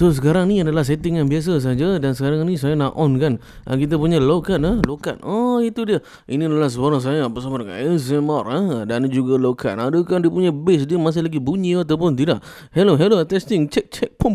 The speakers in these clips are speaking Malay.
So sekarang ni adalah setting yang biasa saja. Dan sekarang ni saya nak on kan kita punya low cut. Low cut. Oh itu dia. Ini adalah suara saya bersama dengan ASMR dan juga low cut. Adakah dia punya bass dia masih lagi bunyi ataupun tidak? Hello testing. Check pum.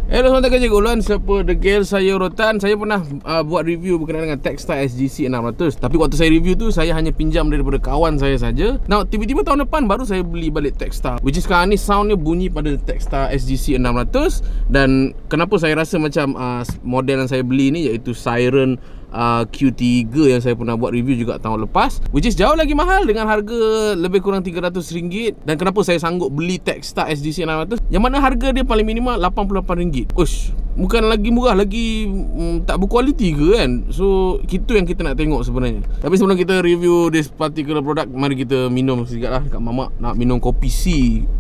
Hello sahabat kerja Gulan, siapa degil saya Rotan. Saya pernah buat review berkenaan dengan Techstar SGC 600. Tapi waktu saya review tu saya hanya pinjam daripada kawan saya saja. Now tiba-tiba tahun depan baru saya beli balik Techstar, which is sekarang ni soundnya bunyi pada Techstar SGC 600. Dan kenapa saya rasa macam model yang saya beli ni, iaitu Siren Q3 yang saya pernah buat review juga tahun lepas, which is jauh lagi mahal dengan harga lebih kurang RM300. Dan kenapa saya sanggup beli Techstar SGC 600 yang mana harga dia paling minimal RM88. Ush, bukan lagi murah, lagi tak berkualiti ke kan? So itu yang kita nak tengok sebenarnya. Tapi sebelum kita review this particular product, mari kita minum sedikit lah. Kat mamak nak minum kopi C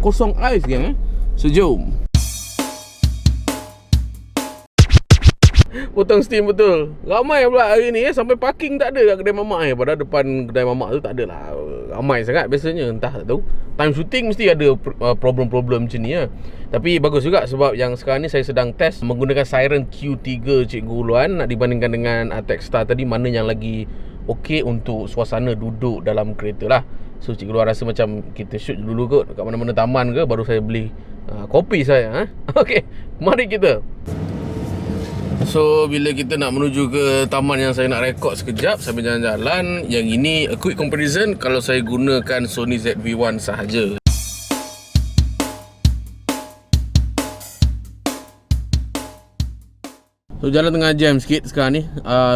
kosong ais kan. So jom. Potong steam betul. Ramai pula hari ni sampai parking tak ada kat kedai mamak padahal depan kedai mamak tu tak ada lah. Ramai sangat biasanya, entah tak tahu. Time shooting mesti ada problem-problem macam ni Tapi bagus juga sebab yang sekarang ni saya sedang test menggunakan Siren Q3 Cikgu Uluan. Nak dibandingkan dengan Techstar tadi, mana yang lagi okey untuk suasana duduk dalam kereta lah. So Cikgu Uluan rasa macam kita shoot dulu kot kat mana-mana taman ke, baru saya beli kopi saya Okey, mari kita. So bila kita nak menuju ke taman yang saya nak rekod sekejap sambil jalan-jalan, yang ini a quick comparison kalau saya gunakan Sony ZV-1 sahaja. So jalan tengah jam sikit sekarang ni.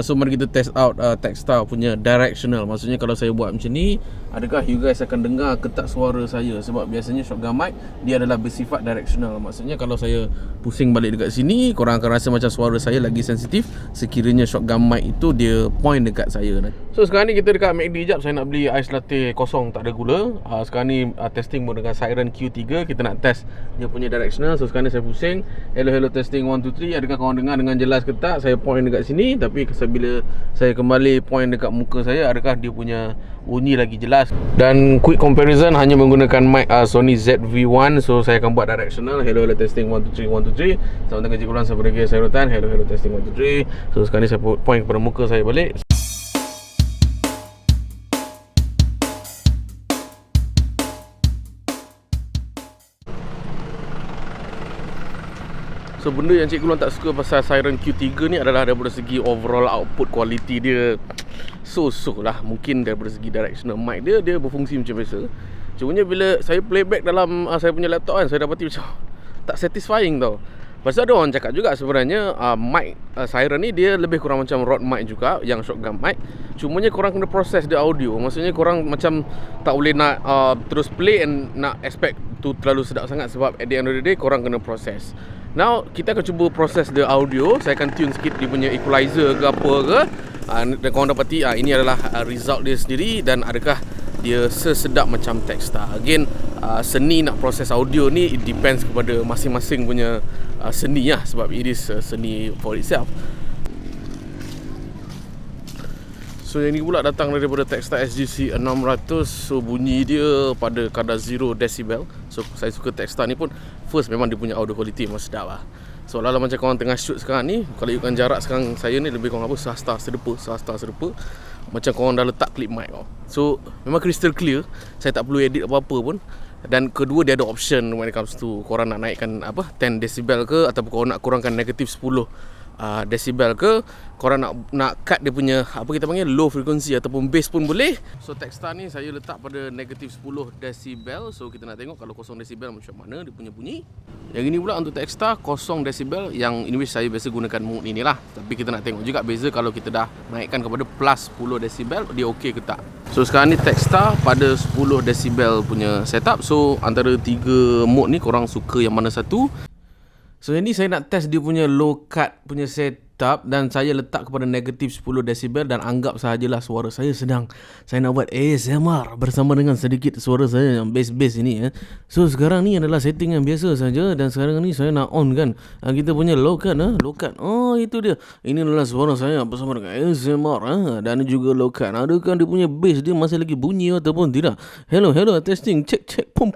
So mari kita test out Techstar punya directional. Maksudnya kalau saya buat macam ni, adakah you guys akan dengar ke tak suara saya? Sebab biasanya shotgun mic dia adalah bersifat directional. Maksudnya kalau saya pusing balik dekat sini, korang akan rasa macam suara saya lagi sensitif sekiranya shotgun mic itu dia point dekat saya. So sekarang ni kita dekat McD jap. Saya nak beli ais latte kosong tak ada gula. Sekarang ni testing mode dengan Siren Q3. Kita nak test dia punya directional. So sekarang ni saya pusing. Hello testing 1 2 3. Adakah korang dengar dengan jelas ke tak? Saya point dekat sini, tapi bila saya kembali point dekat muka saya, adakah dia punya bunyi lagi jelas? Dan quick comparison hanya menggunakan mic Sony ZV-1. So saya akan buat directional. Hello testing 1 2 3 1 2 3. Selamat datang ke Cikgu Ulan, saya pergi saya Rotan. Hello testing 1 2 3. So sekarang ni saya point kepada muka saya balik. So benda yang Cikgu Ulan tak suka pasal Siren Q3 ni adalah daripada segi overall output quality dia so-so lah. Mungkin daripada segi directional mic dia berfungsi macam biasa. Cumanya bila saya playback dalam saya punya laptop kan, saya dapati macam tak satisfying tau. Pasal ada orang cakap juga sebenarnya mic Siren ni dia lebih kurang macam Rode mic juga, yang shotgun mic. Cumanya korang kena proses the audio. Maksudnya korang macam tak boleh nak terus play and nak expect tu terlalu sedap sangat, sebab at the end of the day korang kena proses. Now kita akan cuba proses the audio. Saya akan tune sikit dia punya equalizer ke apa ke, dan korang dapati ini adalah result dia sendiri. Dan adakah dia sesedap macam Techstar. Again, seni nak proses audio ni it depends kepada masing-masing punya seni lah, sebab it is seni for itself. So yang ni pula datang daripada Techstar SGC 600. So bunyi dia pada kadar 0 decibel. So saya suka Techstar ni pun, first memang dia punya audio quality memang sedap lah. So kalau macam korang tengah shoot sekarang ni, kalau ikutkan jarak sekarang saya ni lebih kurang sahasta sedepa. Macam korang dah letak clip mic So memang crystal clear. Saya tak perlu edit apa-apa pun. Dan kedua, dia ada option when it comes to korang nak naikkan 10 decibel ke, ataupun korang nak kurangkan negatif 10 decibel ke, korang nak cut dia punya kita panggil low frequency ataupun bass pun boleh. So Techstar ni saya letak pada negatif 10 decibel. So kita nak tengok kalau 0 decibel macam mana dia punya bunyi. Yang ini pula untuk Techstar 0 decibel, yang in which saya biasa gunakan mode ni lah. Tapi kita nak tengok juga beza kalau kita dah naikkan kepada plus 10 decibel, dia okey ke tak. So sekarang ni Techstar pada 10 decibel punya setup. So antara 3 mode ni korang suka yang mana satu? So yang ni saya nak test dia punya low cut punya setup up dan saya letak kepada negatif 10 desibel dan anggap sahajalah suara saya sedang saya nak buat ASMR bersama dengan sedikit suara saya yang bass-bass ini. So sekarang ni adalah setting yang biasa saja dan sekarang ni saya nak on kan kita punya low cut. Low cut. Oh, itu dia. Ini adalah suara saya bersama dengan ASMR dan juga low cut. Adakah dia punya bass dia masih lagi bunyi ataupun tidak? Hello, testing, check, pum.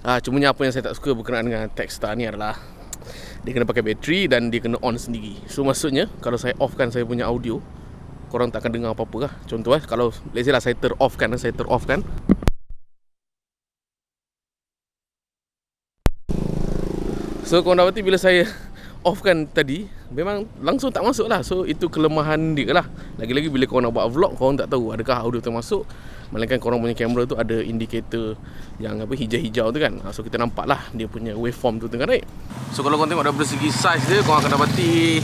Cumanya apa yang saya tak suka berkenaan dengan Techstar ni adalah dia kena pakai bateri dan dia kena on sendiri. So maksudnya kalau saya offkan saya punya audio, korang tak akan dengar apa-apa lah. Contoh kalau let's say lah saya teroffkan. So korang dapati bila saya offkan tadi memang langsung tak masuk lah. So itu kelemahan dia lah. Lagi-lagi bila korang nak buat vlog, korang tak tahu adakah audio termasuk, melainkan korang punya kamera tu ada indikator yang hijau-hijau tu kan. So kita nampak lah dia punya waveform tu tengah naik. So kalau korang tengok dari segi size dia, korang akan dapati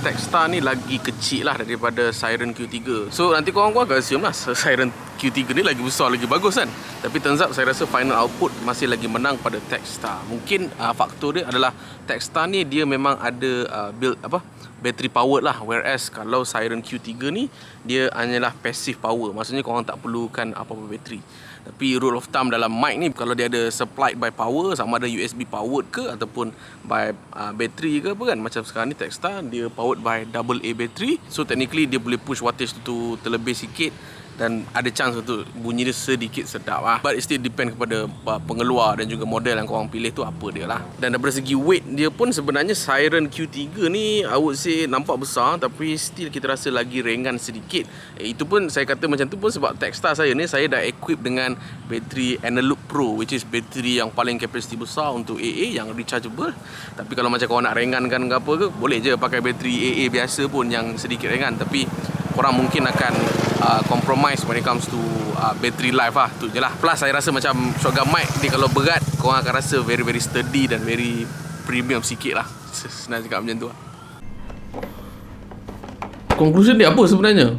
Techstar ni lagi kecil lah daripada Siren Q3. So nanti korang akan assume lah Siren Q3 ni lagi besar, lagi bagus kan. Tapi turns out saya rasa final output masih lagi menang pada Techstar. Mungkin faktor dia adalah Techstar ni dia memang ada build battery powered lah, whereas kalau Siren Q3 ni dia hanyalah passive power. Maksudnya korang tak perlukan apa-apa bateri. Tapi rule of thumb dalam mic ni, kalau dia ada supplied by power, sama ada USB powered ke ataupun by battery ke apa kan. Macam sekarang ni Techstar dia powered by AA battery. So technically dia boleh push wattage tu terlebih sikit dan ada chance untuk bunyi dia sedikit sedap lah. But it still depend kepada pengeluar dan juga model yang korang pilih tu apa dia lah. Dan daripada segi weight dia pun sebenarnya Siren Q3 ni I would say nampak besar, tapi still kita rasa lagi ringan sedikit. Itu pun saya kata macam tu pun sebab Techstar saya ni saya dah equip dengan bateri Eneloop Pro, which is bateri yang paling kapasiti besar untuk AA yang rechargeable. Tapi kalau macam korang nak ringankan ke apa ke, boleh je pakai bateri AA biasa pun yang sedikit ringan. Tapi korang mungkin akan compromise when it comes to battery life lah. Tu je lah. Plus saya rasa macam shotgun mic ni kalau berat, korang akan rasa very sturdy dan very premium sikit lah. Senang cakap macam tu lah. Conclusion dia apa sebenarnya?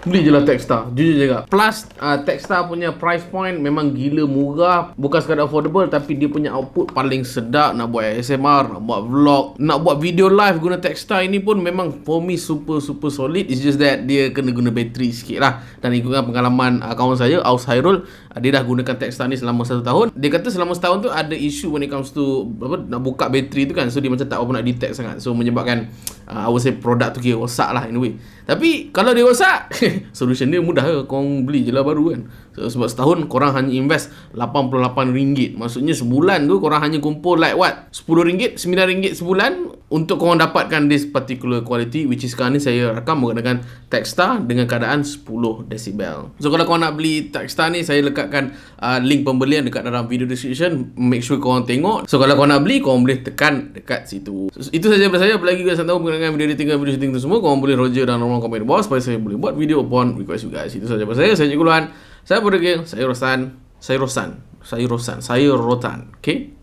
Beli je lah Techstar, jujur cakap. Plus Techstar punya price point memang gila murah. Bukan sekadar affordable, tapi dia punya output paling sedap. Nak buat ASMR, nak buat vlog, nak buat video live guna Techstar ini pun memang for me super solid. It's just that dia kena guna bateri sikit lah. Dan ikutkan pengalaman kawan saya Aus Hairul, dia dah gunakan Techstar ni selama 1 tahun. Dia kata selama setahun tu ada isu when it comes to nak buka bateri tu kan. So dia macam tak apa nak detect sangat. So menyebabkan I would say produk tu kira rosak lah in a way. Tapi kalau dia rosak solution dia mudah ke, korang beli je lah baru kan. Sebab setahun korang hanya invest RM88. Maksudnya sebulan tu korang hanya kumpul like what, RM10, RM9 sebulan untuk korang dapatkan this particular quality, which is sekarang ni saya rakam menggunakan Techstar dengan keadaan 10 desibel. So kalau korang nak beli Techstar ni, saya lekatkan link pembelian dekat dalam video description. Make sure korang tengok. So kalau korang nak beli, korang boleh tekan dekat situ. So, itu saja daripada saya. Apalagi guys tahu mengenai video editing dan video shooting tu semua, korang boleh Roger dan normal komen di bawah supaya saya boleh buat video upon request you guys. Itu saja daripada saya. Saya Cikgu Luan. Saya Bodegil. Saya Rotan. Okay.